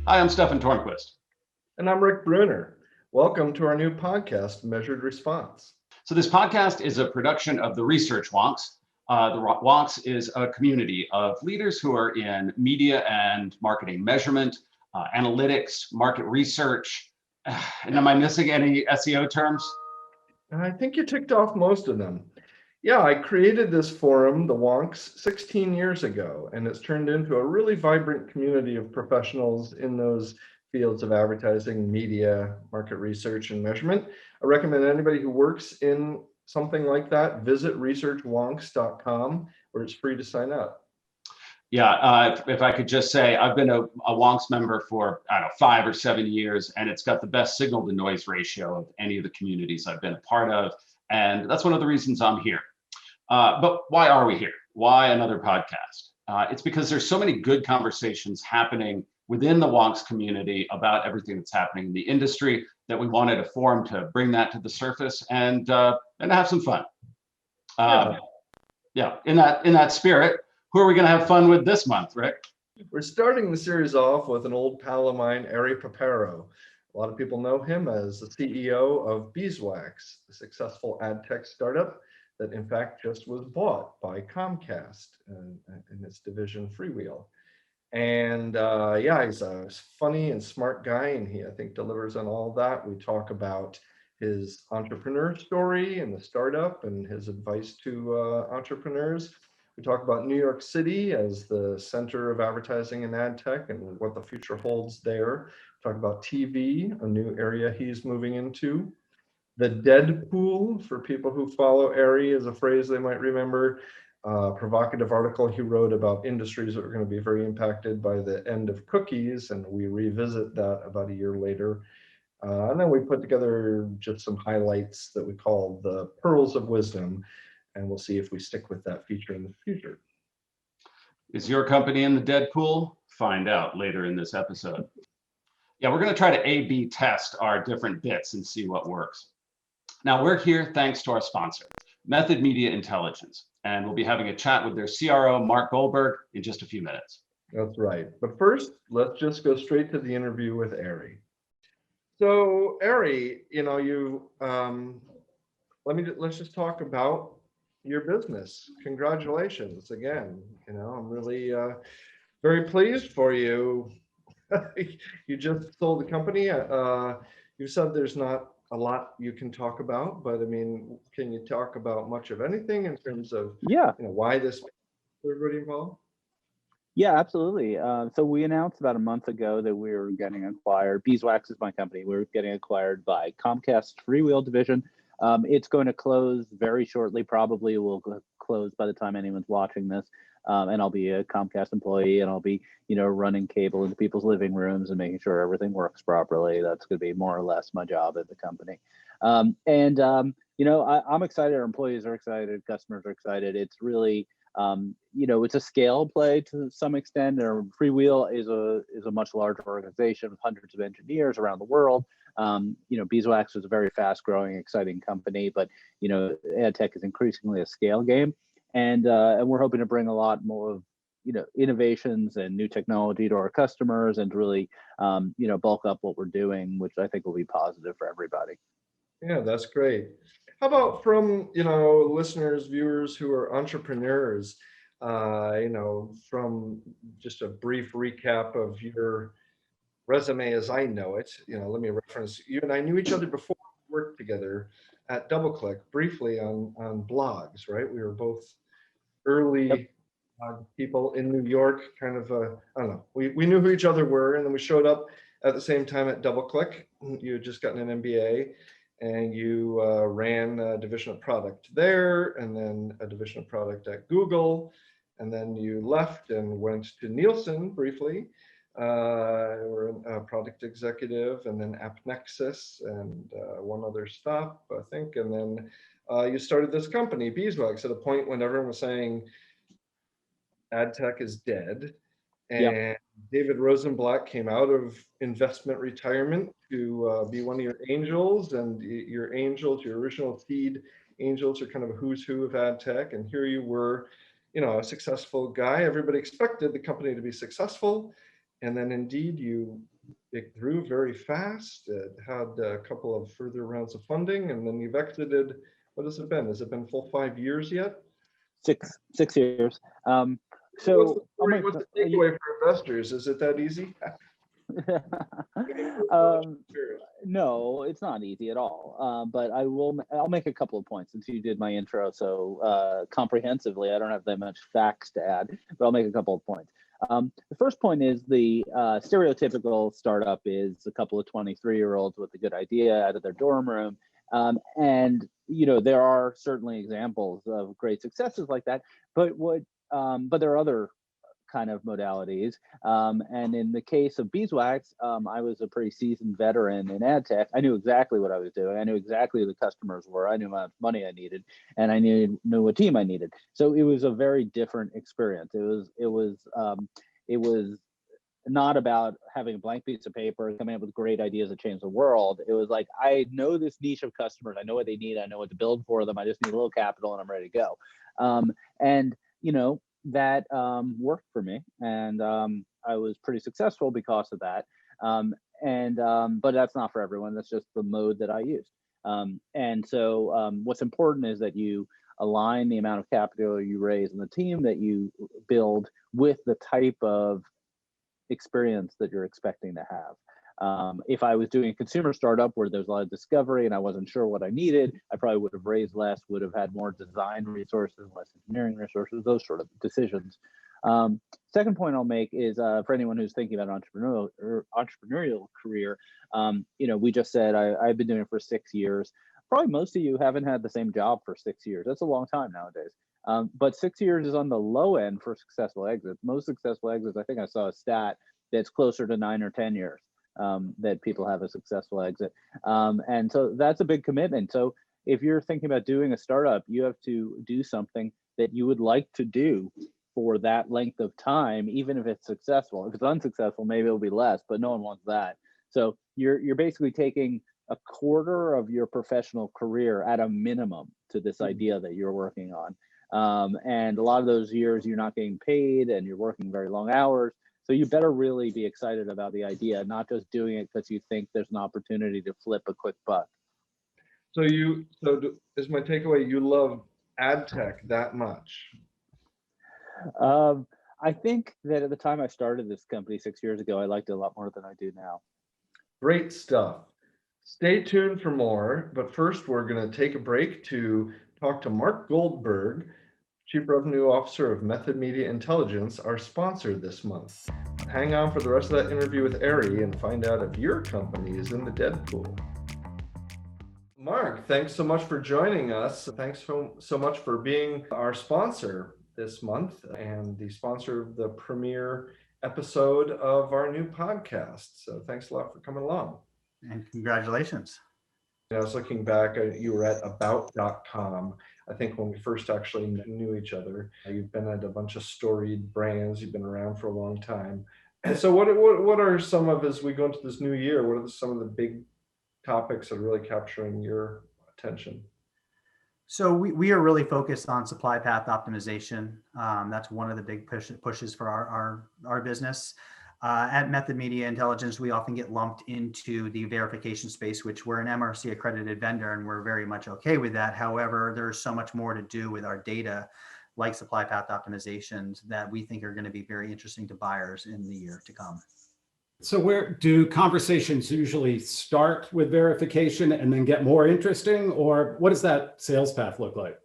Hi, I'm Stefan Tornquist. And I'm Rick Bruner. Welcome to our new podcast, Measured Response. So, this podcast is a production of the Research Wonks. The Wonks is a community of leaders who are in media and marketing measurement, analytics, market research. And am I missing any SEO terms? I think you ticked off most of them. Yeah, I created this forum, the Wonks, 16 years ago, and it's turned into a really vibrant community of professionals in those fields of advertising, media, market research, and measurement. I recommend anybody who works in something like that visit researchwonks.com, where it's free to sign up. Yeah, if I could just say, I've been a Wonks member for, I don't know, 5 or 7 years, and it's got the best signal to noise ratio of any of the communities I've been a part of. And that's one of the reasons I'm here. But why are we here? Why another podcast? It's because there's so many good conversations happening within the Wonks community about everything that's happening in the industry that we wanted a forum to bring that to the surface and have some fun. Yeah. Yeah, in that spirit, who are we going to have fun with this month, Rick? We're starting the series off with an old pal of mine, Ari Paparo. A lot of people know him as the CEO of Beeswax, a successful ad tech startup that in fact just was bought by Comcast in its division Freewheel. And yeah, he's a funny and smart guy, and he, I think, delivers on all that. We talk about his entrepreneur story and the startup and his advice to entrepreneurs. We talk about New York City as the center of advertising and ad tech and what the future holds there. We talk about TV, a new area he's moving into. The Deadpool, for people who follow Ari, is a phrase they might remember. Provocative article he wrote about industries that are going to be very impacted by the end of cookies, and we revisit that about a year later. And then we put together just some highlights that we call the Pearls of Wisdom, and we'll see if we stick with that feature in the future. Is your company in the Deadpool? Find out later in this episode. Yeah, we're going to try to A/B test our different bits and see what works. Now, we're here thanks to our sponsor, Method Media Intelligence, and we'll be having a chat with their CRO, Mark Goldberg, in just a few minutes. That's right. But first, let's just go straight to the interview with Ari. So, Ari, let's just talk about your business. Congratulations again. I'm really very pleased for you. You just sold the company. You said there's not a lot you can talk about, but I mean, can you talk about much of anything in terms of Yeah, why this everybody involved? yeah, absolutely. So we announced about a month ago that we were getting acquired. Beeswax is my company. We were getting acquired by Comcast Freewheel division. It's going to close very shortly. Probably will close by the time anyone's watching this. And I'll be a Comcast employee, and I'll be, running cable into people's living rooms and making sure everything works properly. That's going to be more or less my job at the company. I'm excited. Our employees are excited. Customers are excited. It's really it's a scale play to some extent. Or Freewheel is a much larger organization with hundreds of engineers around the world. Beeswax is a very fast growing, exciting company, but ad tech is increasingly a scale game, and we're hoping to bring a lot more of innovations and new technology to our customers, and to really bulk up what we're doing, which I think will be positive for everybody. Yeah, that's great. How about from, listeners, viewers who are entrepreneurs, from just a brief recap of your resume as I know it, let me reference you and I knew each other before we worked together at DoubleClick briefly on blogs, right? We were both Yep. early people in New York, kind of, I don't know, we knew who each other were, and then we showed up at the same time at DoubleClick. You had just gotten an MBA, and you ran a division of product there, and then a division of product at Google, and then you left and went to Nielsen briefly, were a product executive, and then AppNexus, and one other stop, I think, and then you started this company, Beeswax, at a point when everyone was saying ad tech is dead. Yep. And David Rosenblatt came out of investment retirement to be one of your angels, and your angels, your original seed angels, are kind of a who's who of ad tech. And here you were, a successful guy. Everybody expected the company to be successful, and then indeed you It grew very fast. It had a couple of further rounds of funding, and then you've exited. What has it been? Has it been full 5 years yet? 6 years. What's the So story? What's the takeaway for investors? Is it that easy? No, it's not easy at all. But I'll make a couple of points since you did my intro so comprehensively. I don't have that much facts to add, but I'll make a couple of points. The first point is the stereotypical startup is a couple of 23-year-olds with a good idea out of their dorm room. And there are certainly examples of great successes like that, but there are other kind of modalities. And in the case of Beeswax, I was a pretty seasoned veteran in ad tech. I knew exactly what I was doing. I knew exactly who the customers were. I knew how much money I needed, and I knew what team I needed. So it was a very different experience. It was not about having a blank piece of paper, coming up with great ideas that change the world. It was like, I know this niche of customers. I know what they need. I know what to build for them. I just need a little capital and I'm ready to go. And that worked for me, and I was pretty successful because of that. But that's not for everyone. That's just the mode that I used. And so what's important is that you align the amount of capital you raise and the team that you build with the type of experience that you're expecting to have. If I was doing a consumer startup where there's a lot of discovery and I wasn't sure what I needed, I probably would have raised less, would have had more design resources, less engineering resources, those sort of decisions. Second point I'll make is for anyone who's thinking about an entrepreneurial career, we just said I've been doing it for 6 years. Probably most of you haven't had the same job for 6 years. That's a long time nowadays. But 6 years is on the low end for successful exits. Most successful exits, I think I saw a stat that's closer to 9 or 10 years that people have a successful exit. And so that's a big commitment. So if you're thinking about doing a startup, you have to do something that you would like to do for that length of time, even if it's successful. If it's unsuccessful, maybe it'll be less, but no one wants that. So you're basically taking a quarter of your professional career at a minimum to this idea that you're working on. And a lot of those years you're not getting paid and you're working very long hours. So you better really be excited about the idea, not just doing it because you think there's an opportunity to flip a quick buck. So is my takeaway, you love ad tech that much? I think that at the time I started this company 6 years ago, I liked it a lot more than I do now. Great stuff. Stay tuned for more, but first we're going to take a break to talk to Mark Goldberg, Chief Revenue Officer of Method Media Intelligence, our sponsor this month. Hang on for the rest of that interview with Ari and find out if your company is in the Deadpool. Mark, thanks so much for joining us. Thanks so much for being our sponsor this month and the sponsor of the premiere episode of our new podcast. So thanks a lot for coming along. And congratulations. I was looking back, you were at about.com. I think when we first actually knew each other. You've been at a bunch of storied brands. You've been around for a long time. And so what are some of, as we go into this new year, what are some of the big topics that are really capturing your attention? So we are really focused on supply path optimization. That's one of the big pushes for our business. At Method Media Intelligence, we often get lumped into the verification space, which we're an MRC accredited vendor, and we're very much okay with that. However, there's so much more to do with our data, like supply path optimizations, that we think are going to be very interesting to buyers in the year to come. So where do conversations usually start with verification and then get more interesting, or what does that sales path look like?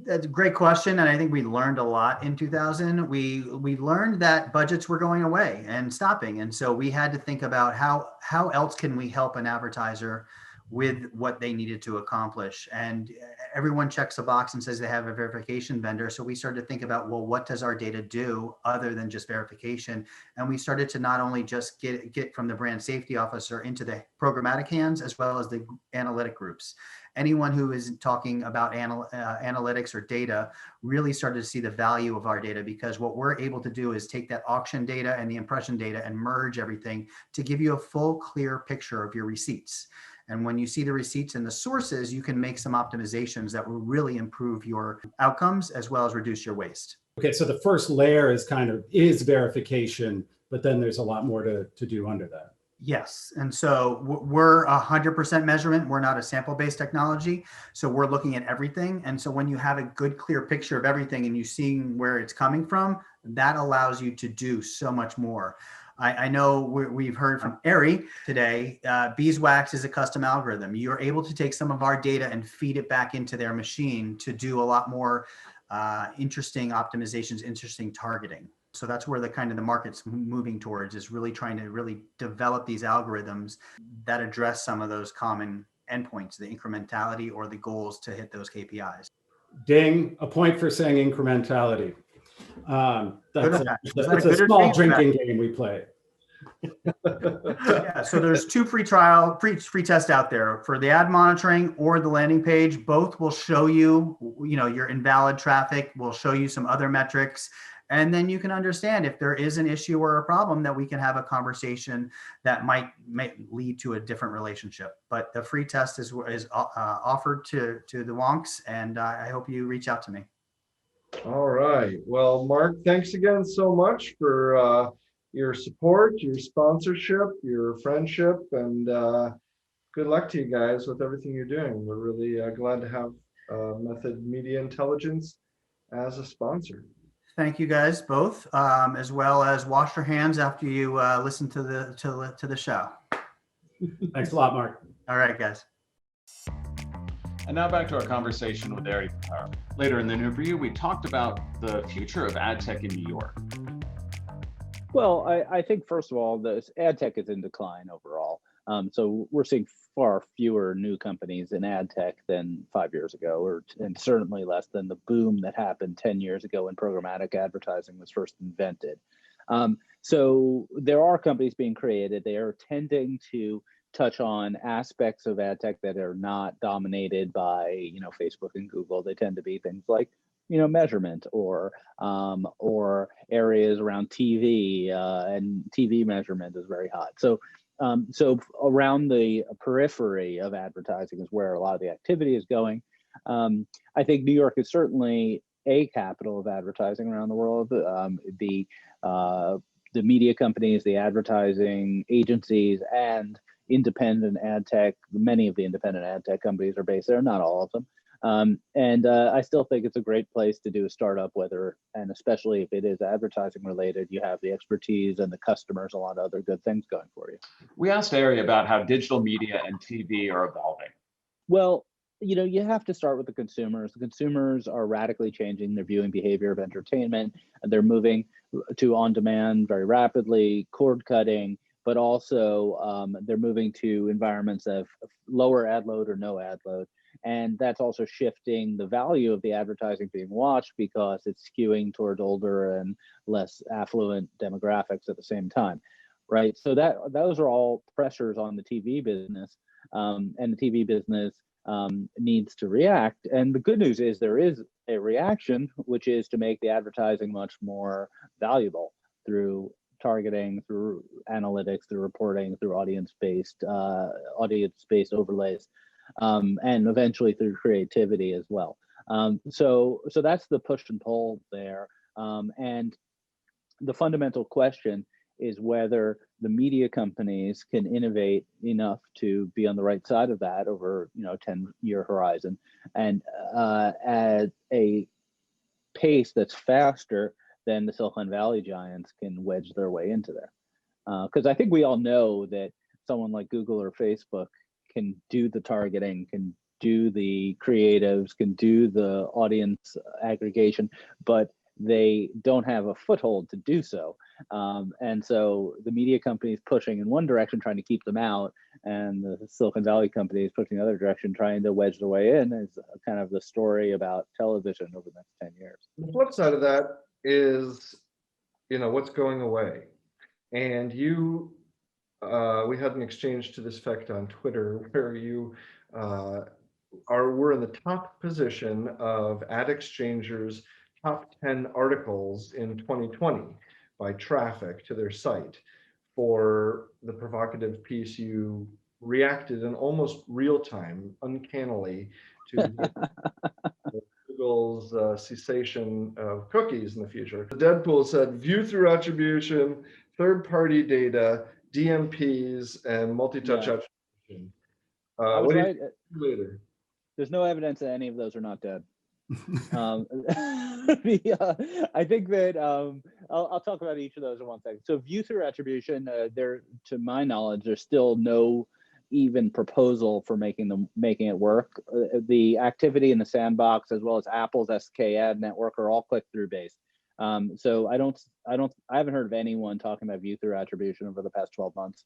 That's a great question. And I think we learned a lot in 2000. We learned that budgets were going away and stopping. And so we had to think about how else can we help an advertiser with what they needed to accomplish. And everyone checks a box and says they have a verification vendor. So we started to think about, well, what does our data do other than just verification? And we started to not only just get from the brand safety officer into the programmatic hands, as well as the analytic groups. Anyone who is talking about analytics or data really started to see the value of our data, because what we're able to do is take that auction data and the impression data and merge everything to give you a full, clear picture of your receipts. And when you see the receipts and the sources, you can make some optimizations that will really improve your outcomes as well as reduce your waste. Okay, so the first layer is verification, but then there's a lot more to do under that. Yes. And so we're 100% measurement. We're not a sample-based technology. So we're looking at everything. And so when you have a good, clear picture of everything and you seeing where it's coming from, that allows you to do so much more. I know we've heard from Ari today, Beeswax is a custom algorithm. You're able to take some of our data and feed it back into their machine to do a lot more interesting optimizations, interesting targeting. So that's where the kind of the market's moving towards, is really trying to really develop these algorithms that address some of those common endpoints, the incrementality or the goals to hit those KPIs. Ding, a point for saying incrementality. That's a small drinking game we play. Yeah, so there's 2 free tests out there for the ad monitoring or the landing page. Both will show you, your invalid traffic, will show you some other metrics. And then you can understand if there is an issue or a problem, that we can have a conversation that might lead to a different relationship. But the free test is offered to the Wonks, and I hope you reach out to me. All right. Well, Mark, thanks again so much for your support, your sponsorship, your friendship, and good luck to you guys with everything you're doing. We're really glad to have Method Media Intelligence as a sponsor. Thank you guys both, as well as wash your hands after you listen to the show. Thanks a lot, Mark. All right, guys. And now back to our conversation with Ari Paparo. Later in the interview, we talked about the future of ad tech in New York. Well, I think, first of all, the ad tech is in decline overall. So we're seeing far fewer new companies in ad tech than 5 years ago, and certainly less than the boom that happened 10 years ago when programmatic advertising was first invented. So there are companies being created. They are tending to touch on aspects of ad tech that are not dominated by, Facebook and Google. They tend to be things like, measurement or areas around TV, and TV measurement is very hot. So around the periphery of advertising is where a lot of the activity is going. I think New York is certainly a capital of advertising around the world. The media companies, the advertising agencies, and independent ad tech, many of the independent ad tech companies are based there, not all of them. And I still think it's a great place to do a startup, and especially if it is advertising related, you have the expertise and the customers, a lot of other good things going for you. We asked Ari about how digital media and TV are evolving. Well, you have to start with the consumers. The consumers are radically changing their viewing behavior of entertainment, and they're moving to on-demand very rapidly, cord cutting, but also they're moving to environments of lower ad load or no ad load. And that's also shifting the value of the advertising being watched because it's skewing towards older and less affluent demographics at the same time, right? So those are all pressures on the TV business, and the TV business needs to react. And the good news is there is a reaction, which is to make the advertising much more valuable through targeting, through analytics, through reporting, through audience-based overlays. And eventually through creativity as well. So that's the push and pull there. And the fundamental question is whether the media companies can innovate enough to be on the right side of that over 10-year horizon, and at a pace that's faster than the Silicon Valley giants can wedge their way into there. Because I think we all know that someone like Google or Facebook can do the targeting, can do the creatives, can do the audience aggregation, but they don't have a foothold to do so. And so the media companies pushing in one direction, trying to keep them out, and the Silicon Valley companies pushing the other direction, trying to wedge their way in, is kind of the story about television over the next 10 years. The flip side of that is, what's going away. And we had an exchange to this effect on Twitter where you we're in the top position of Ad Exchanger's top 10 articles in 2020 by traffic to their site for the provocative piece. You reacted in almost real time, uncannily, to Google's cessation of cookies in the future. Deadpool said, view through attribution, third-party data, DMPs and multi-touch Yeah. attribution. I was What do you right. think later? There's no evidence that any of those are not dead. I think that I'll talk about each of those in one second. So view through attribution, there, to my knowledge, there's still no even proposal for making it work. The activity in the sandbox, as well as Apple's SK ad network, are all click-through based. So I haven't heard of anyone talking about view through attribution over the past 12 months.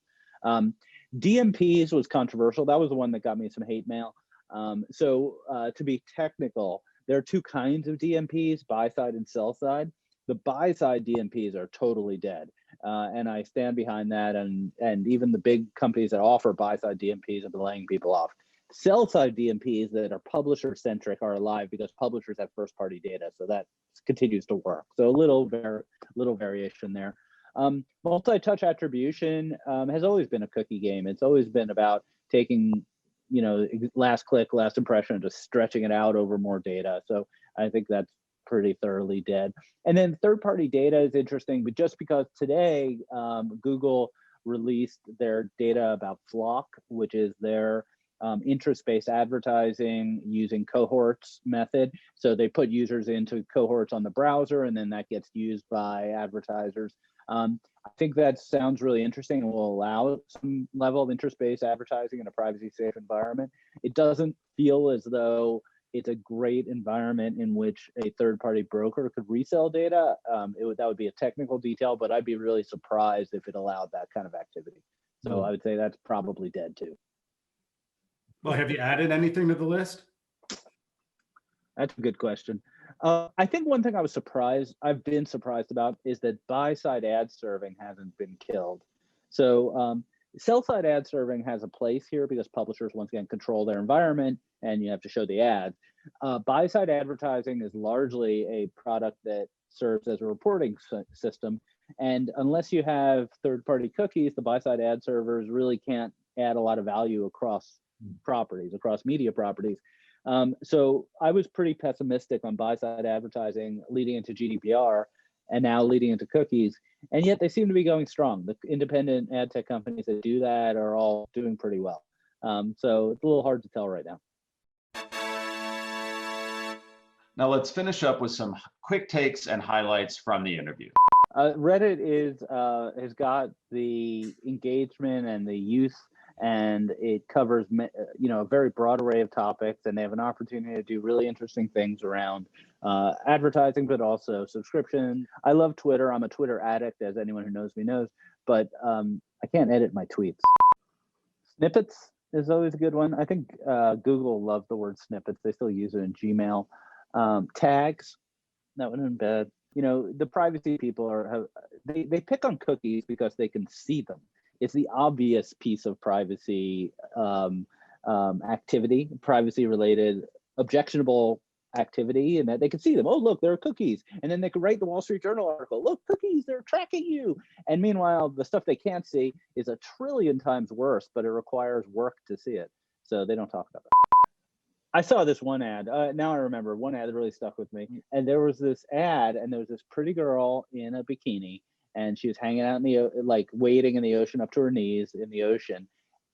DMPs was controversial. That was the one that got me some hate mail. To be technical, there are two kinds of DMPs, buy side and sell side. The buy side DMPs are totally dead. And I stand behind that. And even the big companies that offer buy side DMPs have been laying people off. Sell side DMPs that are publisher centric are alive because publishers have first party data. So that continues to work. So a little variation there. Multi-touch attribution has always been a cookie game. It's always been about taking, last click, last impression, and just stretching it out over more data. So I think that's pretty thoroughly dead. And then third-party data is interesting, but just because today Google released their data about Flock, which is their interest-based advertising using cohorts method. So they put users into cohorts on the browser, and then that gets used by advertisers. I think that sounds really interesting and will allow some level of interest-based advertising in a privacy-safe environment. It doesn't feel as though it's a great environment in which a third-party broker could resell data. That would be a technical detail, but I'd be really surprised if it allowed that kind of activity. So I would say that's probably dead too. Well, have you added anything to the list? That's a good question. I think one thing I've been surprised about is that buy-side ad serving hasn't been killed. So sell-side ad serving has a place here because publishers, once again, control their environment and you have to show the ads. Buy-side advertising is largely a product that serves as a reporting system. And unless you have third-party cookies, the buy-side ad servers really can't add a lot of value across properties, across media properties. So I was pretty pessimistic on buy-side advertising leading into GDPR and now leading into cookies, and yet they seem to be going strong. The independent ad tech companies that do that are all doing pretty well. So it's a little hard to tell right now. Now let's finish up with some quick takes and highlights from the interview. Reddit has got the engagement and the use, and it covers a very broad array of topics, and they have an opportunity to do really interesting things around advertising, but also subscription. I love Twitter. I'm a Twitter addict, as anyone who knows me knows, but I can't edit my tweets. Snippets is always a good one. I think Google loved the word snippets. They still use it in Gmail. Tags, that wouldn't be bad. The privacy people they pick on cookies because they can see them. It's the obvious piece of privacy activity, privacy related objectionable activity, and that they can see them. Oh, look, there are cookies. And then they could write the Wall Street Journal article, look, cookies, they're tracking you. And meanwhile, the stuff they can't see is 1 trillion times worse, but it requires work to see it. So they don't talk about it. I saw this one ad. Now I remember one ad that really stuck with me. And there was this ad, and there was this pretty girl in a bikini, and she was hanging out in the wading in the ocean up to her knees in the ocean,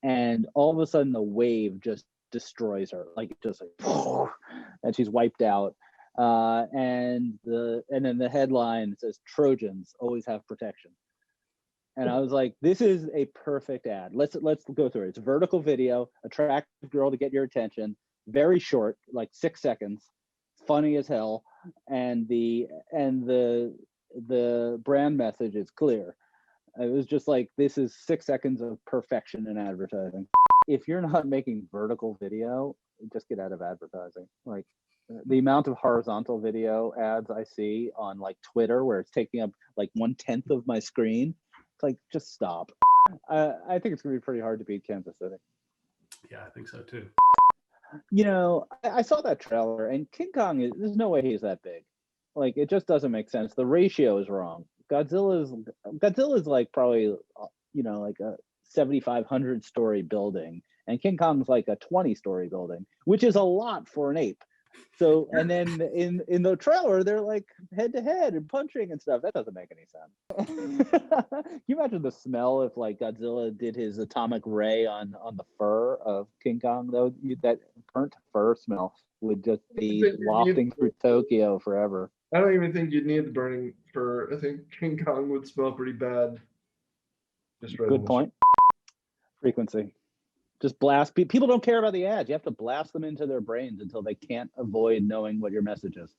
and all of a sudden the wave just destroys her, and she's wiped out. And then the headline says, "Trojans always have protection." And I was like, this is a perfect ad. Let's go through it. It's a vertical video, attractive girl to get your attention. Very short, like 6 seconds, funny as hell, and the brand message is clear. It was just like, this is 6 seconds of perfection in advertising. If you're not making vertical video, just get out of advertising. Like the amount of horizontal video ads I see on like Twitter, where it's taking up like 1/10 of my screen, it's like, just stop. I think it's gonna be pretty hard to beat Kansas City. Yeah, I think so too. I saw that trailer, and King Kong there's no way he's that big. Like, it just doesn't make sense. The ratio is wrong. Godzilla's like probably like a 7,500 story building, and King Kong's like a 20-story building, which is a lot for an ape. So, and then in the trailer, they're like head to head and punching and stuff. That doesn't make any sense. Can you imagine the smell if like Godzilla did his atomic ray on the fur of King Kong? Though that burnt fur smell would just be wafting through Tokyo forever. I don't even think you'd need the burning fur. I think King Kong would smell pretty bad. Just right. Good point. Frequency. Just blast people. Don't care about the ads. You have to blast them into their brains until they can't avoid knowing what your message is.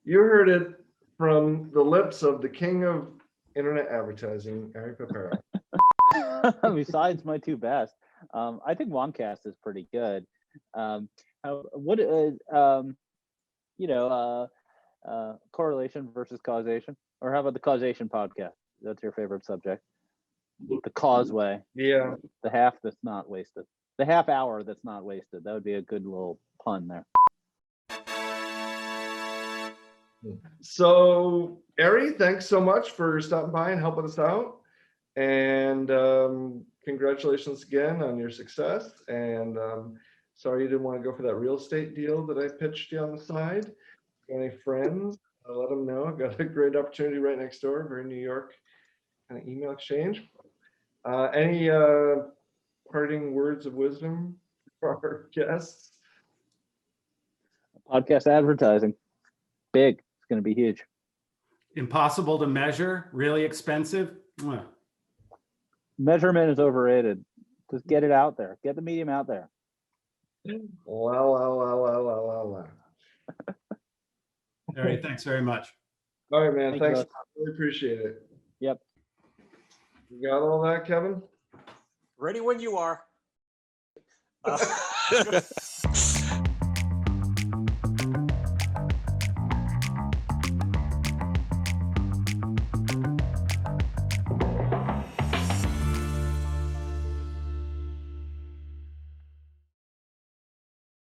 You heard it from the lips of the king of internet advertising, Ari Paparo. Besides my two best, I think Wonkcast is pretty good. Correlation versus causation, or how about the causation podcast? That's your favorite subject. The causeway. Yeah. The half that's not wasted. The half hour that's not wasted. That would be a good little pun there. So, Ari, thanks so much for stopping by and helping us out. And congratulations again on your success. And sorry you didn't want to go for that real estate deal that I pitched you on the side. Any friends? I'll let them know. I've got a great opportunity right next door, very New York kind of email exchange. Any parting words of wisdom for our guests? Podcast advertising. Big. It's going to be huge. Impossible to measure, really expensive. Mwah. Measurement is overrated. Just get it out there. Get the medium out there. Wow. All right, thanks very much. All right, man. Thank you, Thanks. Really appreciate it. Yep. You got all that, Kevin? Ready when you are.